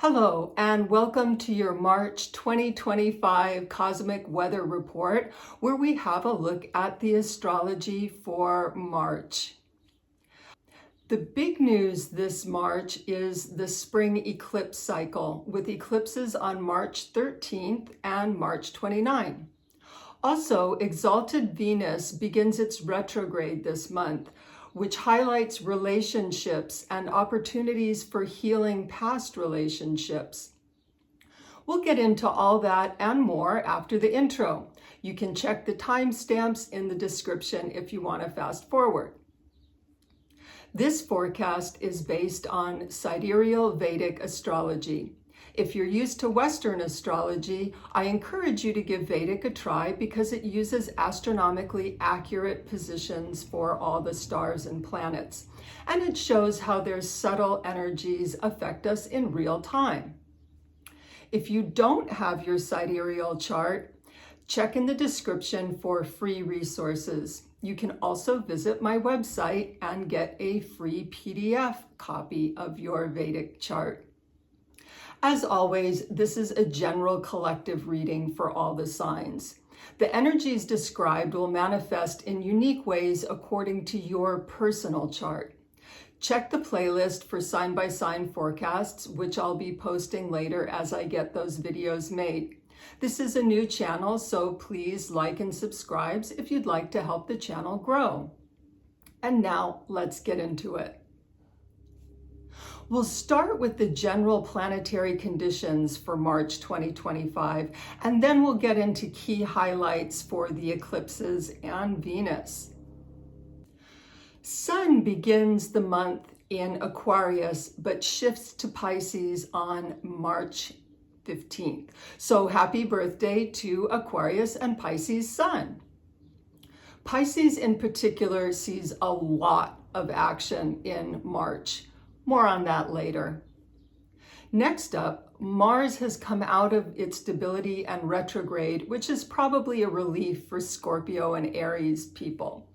Hello, and welcome to your March 2025 Cosmic Weather Report, where we have a look at the astrology for March. The big news this March is the spring eclipse cycle, with eclipses on March 13th and March 29th. Also, Exalted Venus begins its retrograde this month, which highlights relationships and opportunities for healing past relationships. We'll get into all that and more after the intro. You can check the timestamps in the description if you want to fast forward. This forecast is based on sidereal Vedic astrology. If you're used to Western astrology, I encourage you to give Vedic a try because it uses astronomically accurate positions for all the stars and planets. And it shows how their subtle energies affect us in real time. If you don't have your sidereal chart, check in the description for free resources. You can also visit my website and get a free PDF copy of your Vedic chart. As always, this is a general collective reading for all the signs. The energies described will manifest in unique ways according to your personal chart. Check the playlist for sign-by-sign forecasts, which I'll be posting later as I get those videos made. This is a new channel, so please like and subscribe if you'd like to help the channel grow. And now let's get into it. We'll start with the general planetary conditions for March 2025, and then we'll get into key highlights for the eclipses and Venus. Sun begins the month in Aquarius, but shifts to Pisces on March 15th. So happy birthday to Aquarius and Pisces Sun. Pisces in particular sees a lot of action in March. More on that later. Next up, Mars has come out of its debility and retrograde, which is probably a relief for Scorpio and Aries people.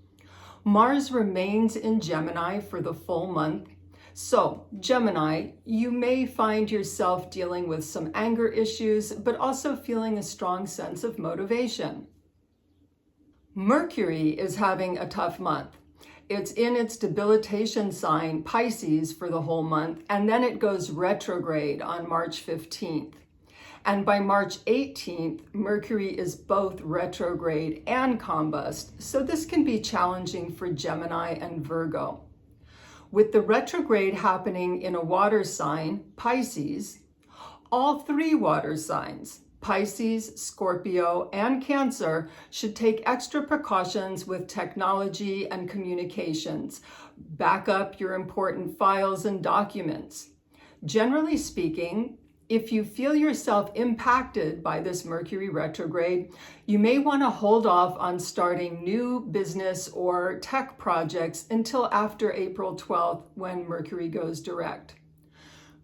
Mars remains in Gemini for the full month. So, Gemini, you may find yourself dealing with some anger issues, but also feeling a strong sense of motivation. Mercury is having a tough month. It's in its debilitation sign, Pisces, for the whole month, and then it goes retrograde on March 15th. And by March 18th, Mercury is both retrograde and combust, so this can be challenging for Gemini and Virgo. With the retrograde happening in a water sign, Pisces, all three water signs, Pisces, Scorpio, and Cancer, should take extra precautions with technology and communications. Back up your important files and documents. Generally speaking, if you feel yourself impacted by this Mercury retrograde, you may want to hold off on starting new business or tech projects until after April 12th when Mercury goes direct.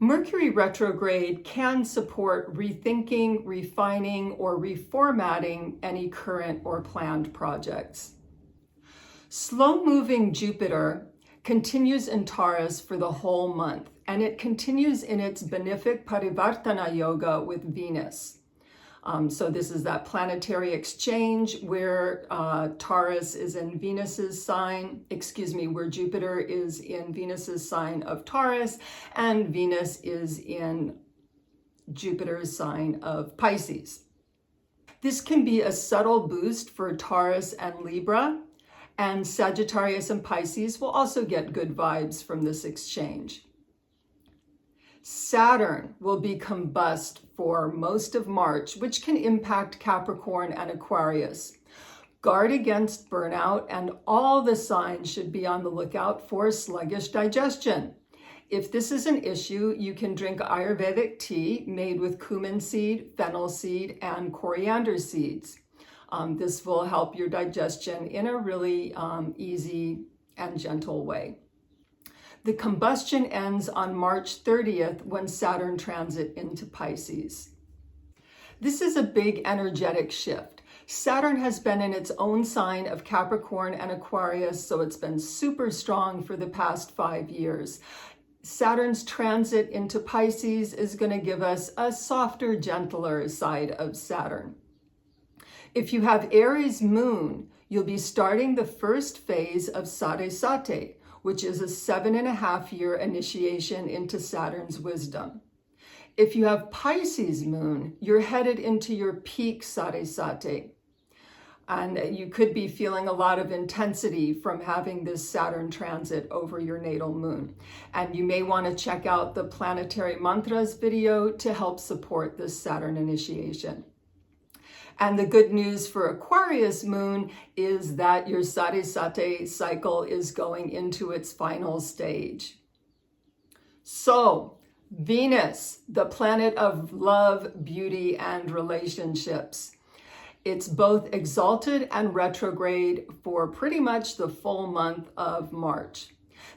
Mercury retrograde can support rethinking, refining, or reformatting any current or planned projects. Slow-moving Jupiter continues in Taurus for the whole month, and it continues in its benefic Parivartana Yoga with Venus. So this is that planetary exchange where Taurus is in Venus's sign, where Jupiter is in Venus's sign of Taurus and Venus is in Jupiter's sign of Pisces. This can be a subtle boost for Taurus and Libra, and Sagittarius and Pisces will also get good vibes from this exchange. Saturn will be combust for most of March, which can impact Capricorn and Aquarius. Guard against burnout, and all the signs should be on the lookout for sluggish digestion. If this is an issue, you can drink Ayurvedic tea made with cumin seed, fennel seed, and coriander seeds. This will help your digestion in a really easy and gentle way. The combustion ends on March 30th when Saturn transit into Pisces. This is a big energetic shift. Saturn has been in its own sign of Capricorn and Aquarius, so it's been super strong for the past 5 years. Saturn's transit into Pisces is going to give us a softer, gentler side of Saturn. If you have Aries moon, you'll be starting the first phase of Sadhesati, which is a 7.5-year initiation into Saturn's wisdom. If you have Pisces moon, you're headed into your peak Sadhesati. And you could be feeling a lot of intensity from having this Saturn transit over your natal moon. And you may want to check out the planetary mantras video to help support this Saturn initiation. And the good news for Aquarius moon is that your Sadhesati cycle is going into its final stage. So, Venus, the planet of love, beauty, and relationships. It's both exalted and retrograde for pretty much the full month of March.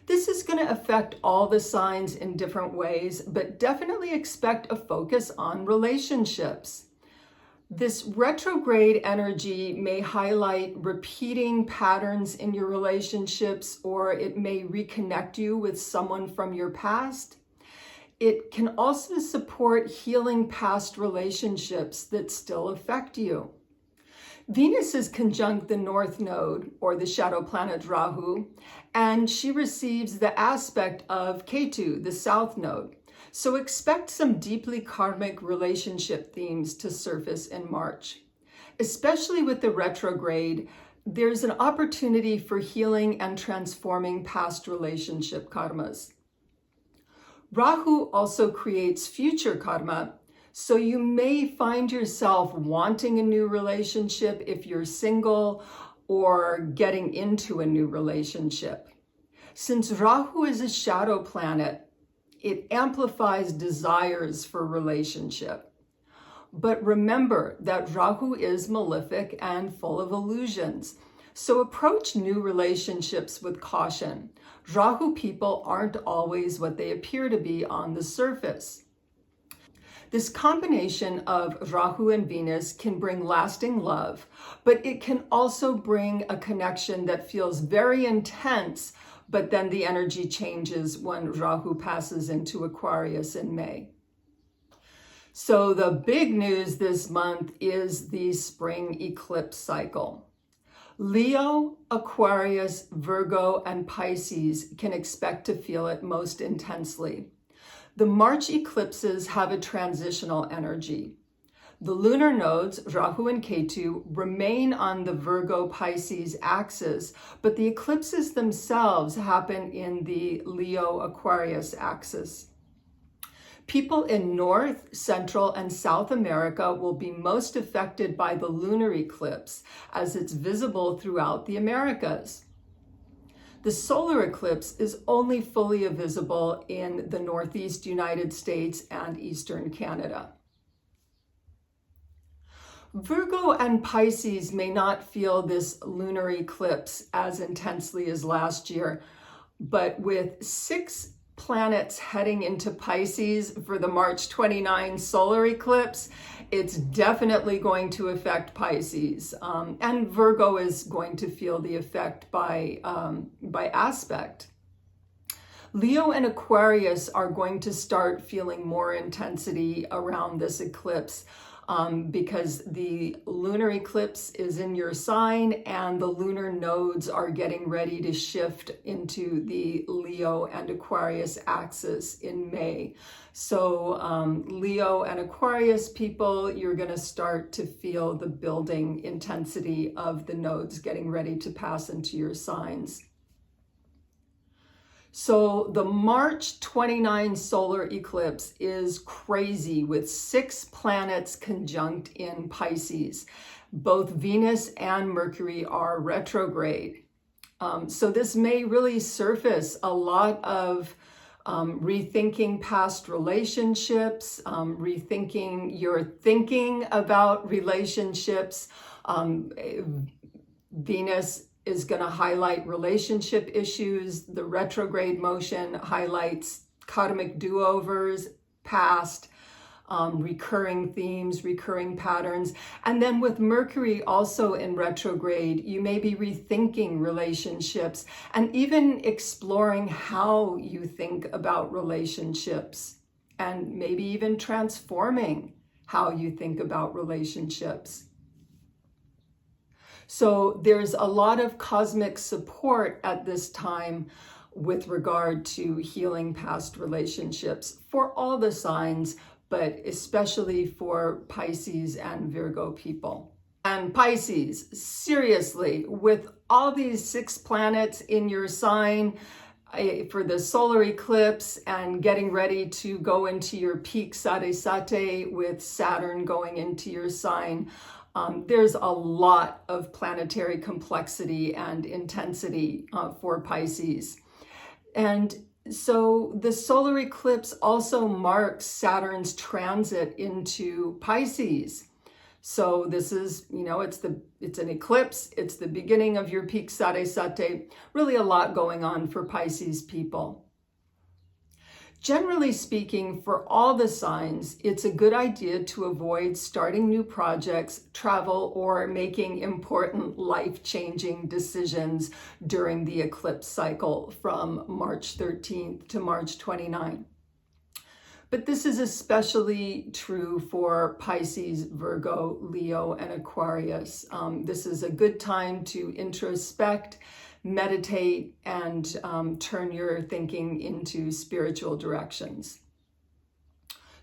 This is going to affect all the signs in different ways, but definitely expect a focus on relationships. This retrograde energy may highlight repeating patterns in your relationships, or it may reconnect you with someone from your past. It can also support healing past relationships that still affect you. Venus is conjunct the North Node, or the shadow planet Rahu, and she receives the aspect of Ketu, the South Node. So expect some deeply karmic relationship themes to surface in March. Especially with the retrograde, there's an opportunity for healing and transforming past relationship karmas. Rahu also creates future karma, so you may find yourself wanting a new relationship if you're single or getting into a new relationship. Since Rahu is a shadow planet, it amplifies desires for relationship. But remember that Rahu is malefic and full of illusions. So approach new relationships with caution. Rahu people aren't always what they appear to be on the surface. This combination of Rahu and Venus can bring lasting love, but it can also bring a connection that feels very intense, but then the energy changes when Rahu passes into Aquarius in May. So the big news this month is the spring eclipse cycle. Leo, Aquarius, Virgo, and Pisces can expect to feel it most intensely. The March eclipses have a transitional energy. The lunar nodes, Rahu and Ketu, remain on the Virgo-Pisces axis, but the eclipses themselves happen in the Leo-Aquarius axis. People in North, Central, and South America will be most affected by the lunar eclipse, as it's visible throughout the Americas. The solar eclipse is only fully visible in the Northeast United States and Eastern Canada. Virgo and Pisces may not feel this lunar eclipse as intensely as last year, but with 6 planets heading into Pisces for the March 29 solar eclipse, it's definitely going to affect Pisces. And Virgo is going to feel the effect by aspect. Leo and Aquarius are going to start feeling more intensity around this eclipse because the lunar eclipse is in your sign and the lunar nodes are getting ready to shift into the Leo and Aquarius axis in May. So Leo and Aquarius people, you're going to start to feel the building intensity of the nodes getting ready to pass into your signs. So the March 29 solar eclipse is crazy with 6 planets conjunct in Pisces. Both Venus and Mercury are retrograde. So this may really surface a lot of rethinking past relationships, rethinking your thinking about relationships. Venus is going to highlight relationship issues. The retrograde motion highlights karmic do-overs, past. recurring themes, recurring patterns. And then with Mercury also in retrograde, you may be rethinking relationships and even exploring how you think about relationships, and maybe even transforming how you think about relationships. So there's a lot of cosmic support at this time with regard to healing past relationships for all the signs, but especially for Pisces and Virgo people. And Pisces, seriously, with all these 6 planets in your sign for the solar eclipse and getting ready to go into your peak Sadhesati with Saturn going into your sign, there's a lot of planetary complexity and intensity for Pisces. And so the solar eclipse also marks Saturn's transit into Pisces. So this is, it's an eclipse. It's the beginning of your peak Sadhesati. Really a lot going on for Pisces people. Generally speaking, for all the signs, it's a good idea to avoid starting new projects, travel, or making important life-changing decisions during the eclipse cycle from March 13th to March 29th. But this is especially true for Pisces, Virgo, Leo, and Aquarius. This is a good time to introspect, meditate, and turn your thinking into spiritual directions.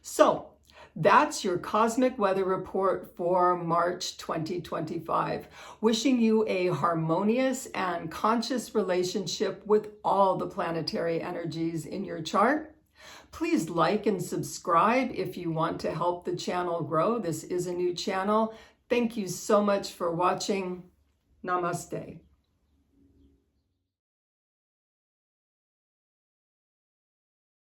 So that's your cosmic weather report for March 2025. Wishing you a harmonious and conscious relationship with all the planetary energies in your chart. Please like and subscribe if you want to help the channel grow. This is a new channel. Thank you so much for watching. Namaste.